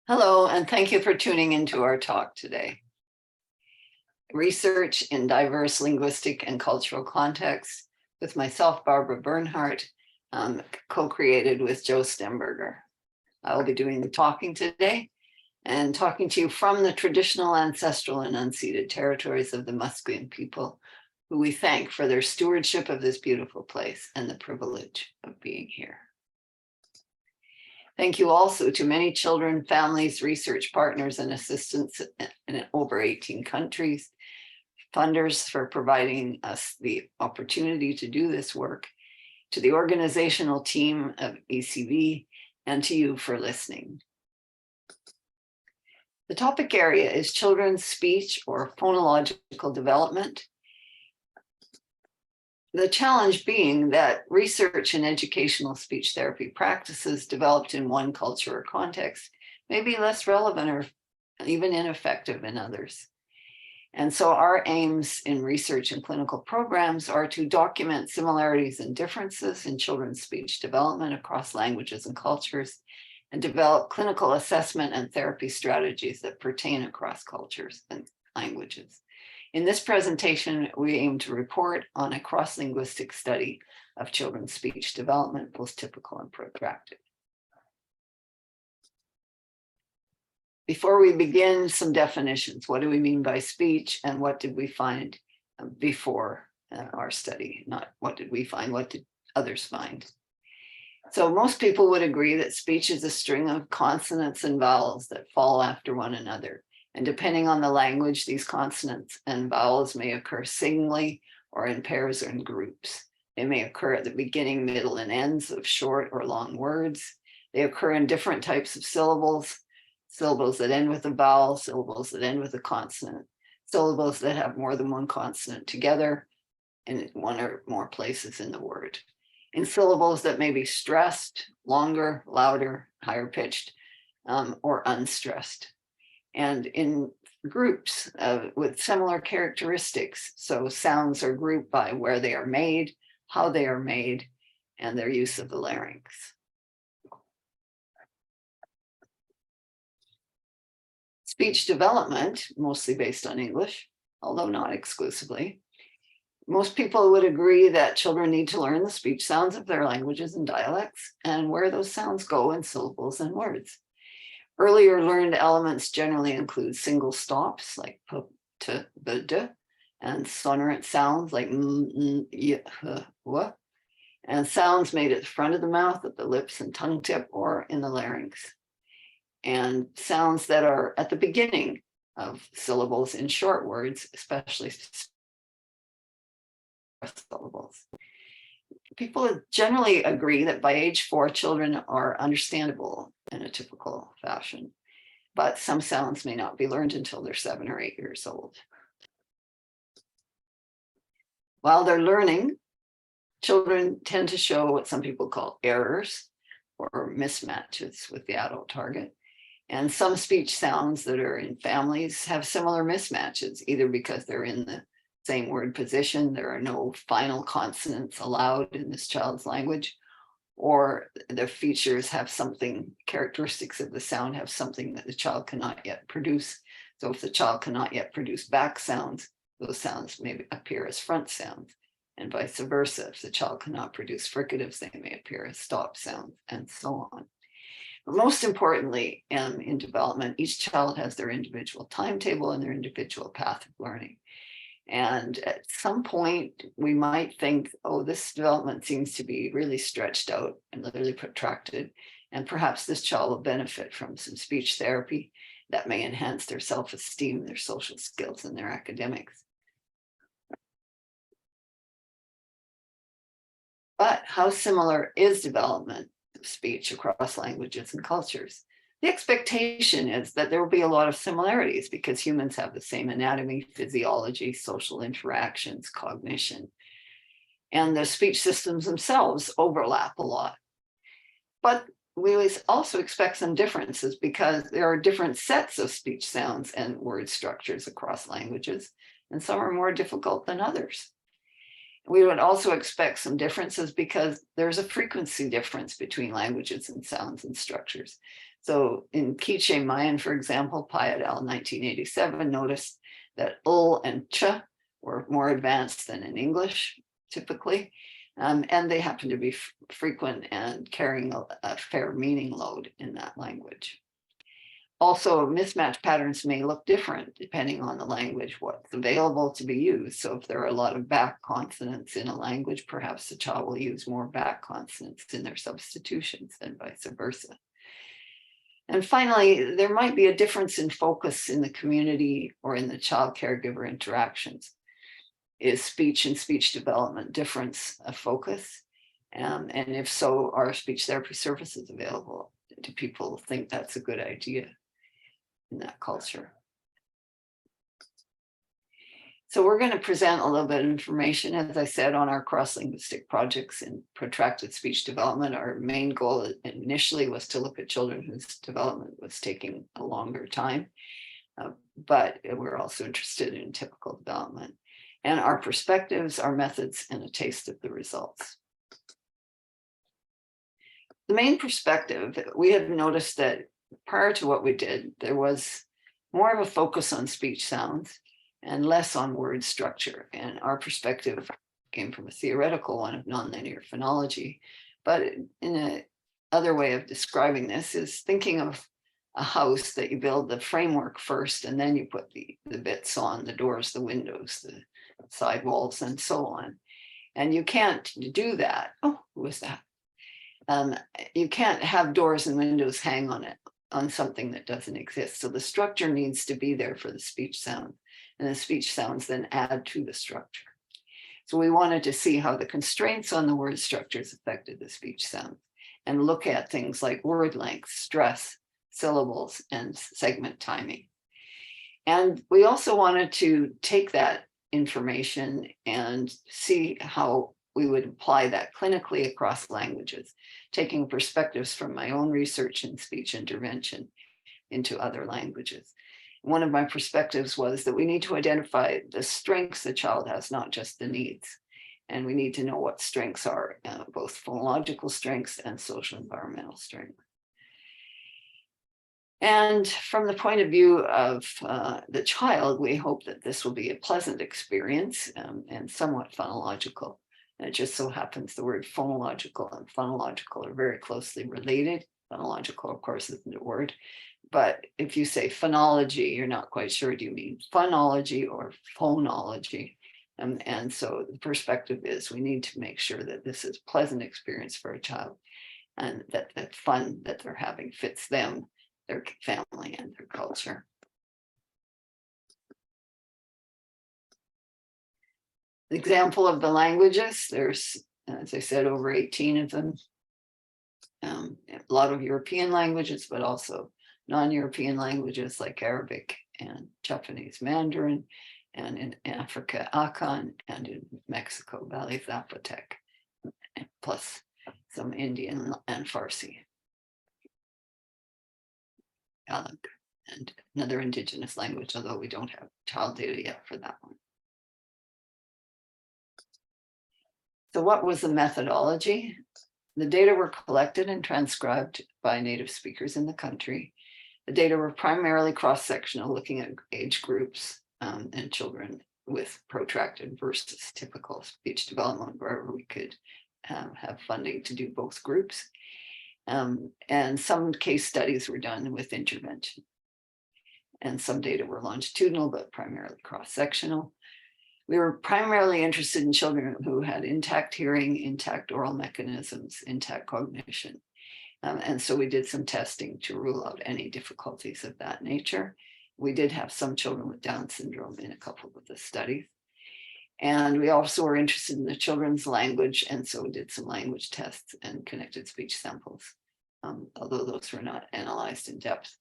Hello, and thank you for tuning into our talk today. Research in diverse linguistic and cultural contexts with myself, Barbara Bernhardt, co-created with Joe Stemberger. I will be doing the talking today and talking to you from the traditional, ancestral, and unceded territories of the Musqueam people, who we thank for their stewardship of this beautiful place and the privilege of being here. Thank you also to many children, families, research partners, and assistants in over 18 countries, funders for providing us the opportunity to do this work, to the organizational team of ECV, and to you for listening. The topic area is children's speech or phonological development. The challenge being that research in educational speech therapy practices developed in one culture or context may be less relevant or even ineffective in others. And so our aims in research and clinical programs are to document similarities and differences in children's speech development across languages and cultures, and develop clinical assessment and therapy strategies that pertain across cultures and languages. In this presentation, we aim to report on a cross-linguistic study of children's speech development, both typical and protracted. Before we begin, some definitions. What do we mean by speech, and what did we find before our study? Not what did we find, what did others find? So most people would agree that speech is a string of consonants and vowels that fall after one another. And depending on the language, these consonants and vowels may occur singly or in pairs or in groups. They may occur at the beginning, middle, and ends of short or long words. They occur in different types of syllables, syllables that end with a vowel, syllables that end with a consonant, syllables that have more than one consonant together in one or more places in the word. In syllables that may be stressed, longer, louder, higher pitched, or unstressed. And in groups with similar characteristics. So sounds are grouped by where they are made, how they are made, and their use of the larynx. Speech development, mostly based on English, although not exclusively. Most people would agree that children need to learn the speech sounds of their languages and dialects and where those sounds go in syllables and words. Earlier learned elements generally include single stops like p, t, b, d, and sonorant sounds like m, n, y, h, w, and sounds made at the front of the mouth, at the lips and tongue tip, or in the larynx. And sounds that are at the beginning of syllables in short words, especially syllables. People generally agree that by age 4, children are understandable in a typical fashion, but some sounds may not be learned until they're 7 or 8 years old. While they're learning, children tend to show what some people call errors or mismatches with the adult target. And some speech sounds that are in families have similar mismatches, either because they're in the same word position, there are no final consonants allowed in this child's language, or the features have something, characteristics of the sound have something that the child cannot yet produce. So if the child cannot yet produce back sounds, those sounds may appear as front sounds, and vice versa. If the child cannot produce fricatives, they may appear as stop sounds, and so on. But most importantly, in development, each child has their individual timetable and their individual path of learning. And at some point, we might think, oh, this development seems to be really stretched out and really protracted, and perhaps this child will benefit from some speech therapy that may enhance their self-esteem, their social skills, and their academics. But how similar is development of speech across languages and cultures? The expectation is that there will be a lot of similarities because humans have the same anatomy, physiology, social interactions, cognition, and the speech systems themselves overlap a lot. But we also expect some differences because there are different sets of speech sounds and word structures across languages, and some are more difficult than others. We would also expect some differences because there's a frequency difference between languages and sounds and structures. So in Quiche Mayan, for example, Pai et al. 1987 noticed that ul and ch were more advanced than in English, typically, and they happen to be frequent and carrying a fair meaning load in that language. Also, mismatch patterns may look different depending on the language, what's available to be used. So if there are a lot of back consonants in a language, perhaps the child will use more back consonants in their substitutions and vice versa. And finally, there might be a difference in focus in the community or in the child caregiver interactions. Is speech and speech development difference a focus? And if so, are speech therapy services available? Do people think that's a good idea in that culture? So we're going to present a little bit of information, as I said, on our cross-linguistic projects in protracted speech development. Our main goal initially was to look at children whose development was taking a longer time, but we're also interested in typical development. And our perspectives, our methods, and a taste of the results. The main perspective, we had noticed that prior to what we did, there was more of a focus on speech sounds and less on word structure. And our perspective came from a theoretical one of nonlinear phonology. But in another way of describing this is thinking of a house that you build the framework first, and then you put the bits on, the doors, the windows, the side walls, and so on. And you can't do that. Oh, who was that? You can't have doors and windows hang on something that doesn't exist. So the structure needs to be there for the speech sound, and the speech sounds then add to the structure. So we wanted to see how the constraints on the word structures affected the speech sound and look at things like word length, stress, syllables, and segment timing. And we also wanted to take that information and see how we would apply that clinically across languages, taking perspectives from my own research in speech intervention into other languages. One of my perspectives was that we need to identify the strengths the child has, not just the needs. And we need to know what strengths are, both phonological strengths and social environmental strengths. And from the point of view of the child, we hope that this will be a pleasant experience and somewhat phonological. And it just so happens the word phonological and phonological are very closely related. Phonological, of course, isn't a word. But if you say phonology, you're not quite sure, do you mean phonology or phonology? And so the perspective is we need to make sure that this is a pleasant experience for a child and that the fun that they're having fits them, their family, and their culture. The example of the languages, there's, as I said, over 18 of them. A lot of European languages, but also non-European languages like Arabic and Japanese Mandarin, and in Africa, Akan, and in Mexico, Valley Zapotec, plus some Indian and Farsi. Gaelic, and another indigenous language, although we don't have child data yet for that one. So what was the methodology? The data were collected and transcribed by native speakers in the country. The data were primarily cross-sectional, looking at age groups and children with protracted versus typical speech development, wherever we could have funding to do both groups. And some case studies were done with intervention. And some data were longitudinal, but primarily cross-sectional. We were primarily interested in children who had intact hearing, intact oral mechanisms, intact cognition. And so we did some testing to rule out any difficulties of that nature. We did have some children with Down syndrome in a couple of the studies. And we also were interested in the children's language, and so we did some language tests and connected speech samples, although those were not analyzed in depth.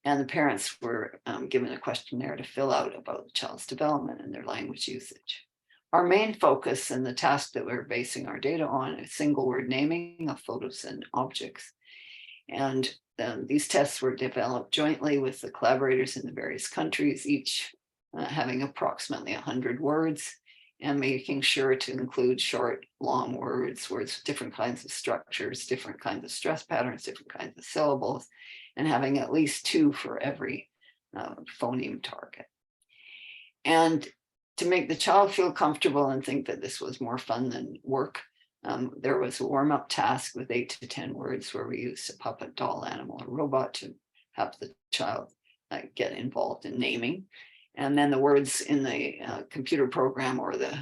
And the parents were given a questionnaire to fill out about the child's development and their language usage. Our main focus and the task that we're basing our data on is single word naming of photos and objects. And these tests were developed jointly with the collaborators in the various countries, each having approximately 100 words. and making sure to include short, long words, words with different kinds of structures, different kinds of stress patterns, different kinds of syllables, and having at least 2 for every phoneme target. And to make the child feel comfortable and think that this was more fun than work, there was a warm-up task with 8 to 10 words where we used a puppet, doll, animal, or robot to have the child get involved in naming. And then the words in the computer program or the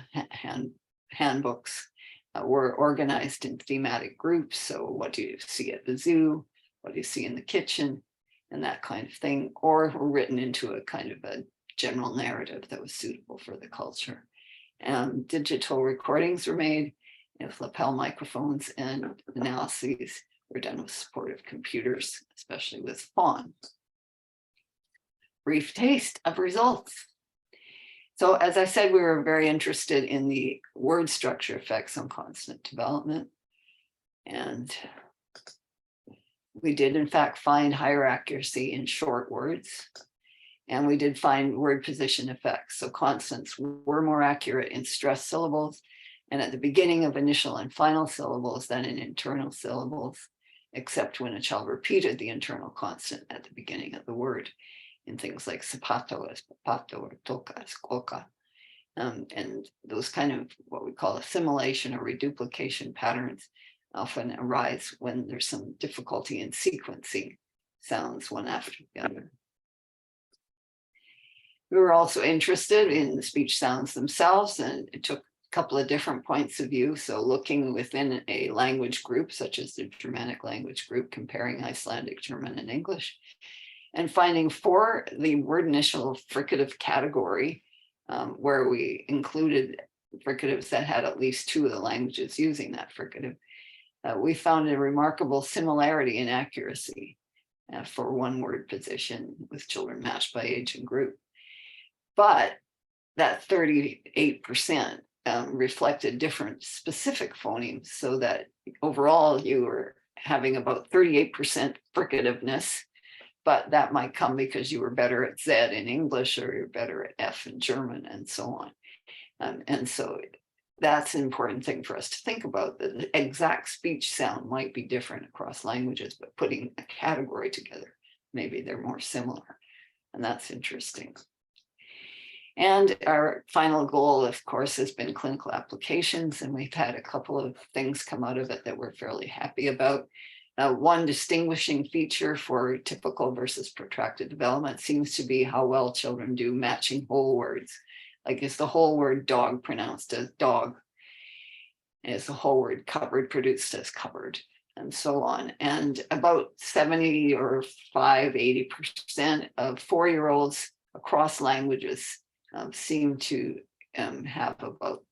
handbooks were organized in thematic groups. So what do you see at the zoo? What do you see in the kitchen? And that kind of thing, or were written into a kind of a general narrative that was suitable for the culture. And digital recordings were made with lapel microphones, and analyses were done with supportive computers, especially with Fawn. Brief taste of results. So as I said, we were very interested in the word structure effects on consonant development. And we did in fact find higher accuracy in short words. And we did find word position effects. So consonants were more accurate in stressed syllables and at the beginning of initial and final syllables than in internal syllables, except when a child repeated the internal consonant at the beginning of the word in things like zapato as papato or toca as coca. And those kind of what we call assimilation or reduplication patterns often arise when there's some difficulty in sequencing sounds one after the other. We were also interested in the speech sounds themselves, and it took a couple of different points of view. So looking within a language group, such as the Germanic language group, comparing Icelandic, German, and English, and finding for the word initial fricative category, where we included fricatives that had at least 2 of the languages using that fricative, we found a remarkable similarity in accuracy for one word position with children matched by age and group. But that 38% reflected different specific phonemes, so that overall you were having about 38% fricativeness, but that might come because you were better at Z in English or you're better at F in German and so on. And so that's an important thing for us to think about, that the exact speech sound might be different across languages, but putting a category together, maybe they're more similar. And that's interesting. And our final goal, of course, has been clinical applications, and we've had a couple of things come out of it that we're fairly happy about. One distinguishing feature for typical versus protracted development seems to be how well children do matching whole words. Like, is the whole word dog pronounced as dog? Is the whole word cupboard produced as cupboard? And so on. And about 70 or 80% of 4-year-olds across languages seem to have about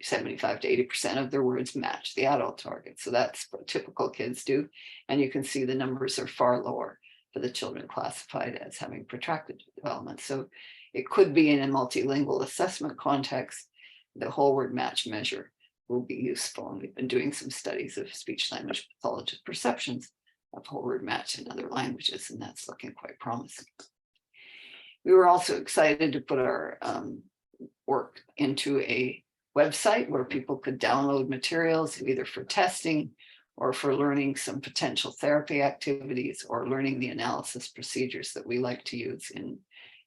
75 to 80% of their words match the adult target. So that's what typical kids do. And you can see the numbers are far lower for the children classified as having protracted development. So it could be in a multilingual assessment context, the whole word match measure will be useful. And we've been doing some studies of speech language pathologist perceptions of whole word match in other languages, and that's looking quite promising. We were also excited to put our work into a website where people could download materials either for testing or for learning some potential therapy activities or learning the analysis procedures that we like to use and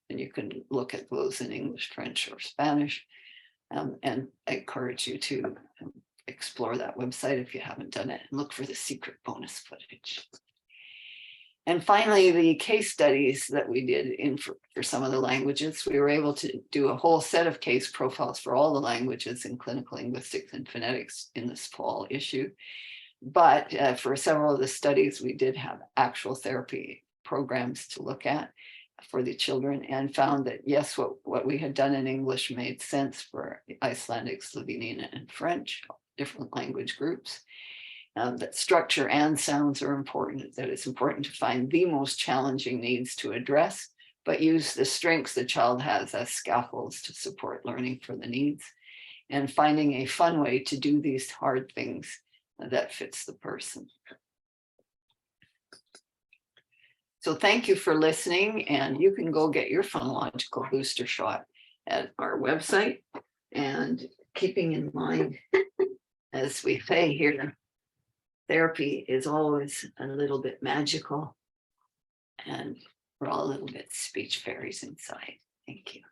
you can look at those in English, French, or Spanish. And I encourage you to explore that website if you haven't done it and look for the secret bonus footage. And finally, the case studies that we did for some of the languages, we were able to do a whole set of case profiles for all the languages in clinical linguistics and phonetics in this fall issue. But for several of the studies, we did have actual therapy programs to look at for the children and found that, yes, what we had done in English made sense for Icelandic, Slovenian, and French, different language groups. That structure and sounds are important, that it's important to find the most challenging needs to address, but use the strengths the child has as scaffolds to support learning for the needs, and finding a fun way to do these hard things that fits the person. So thank you for listening, and you can go get your phonological booster shot at our website. And keeping in mind, as we say here, therapy is always a little bit magical, and we're all a little bit speech fairies inside. Thank you.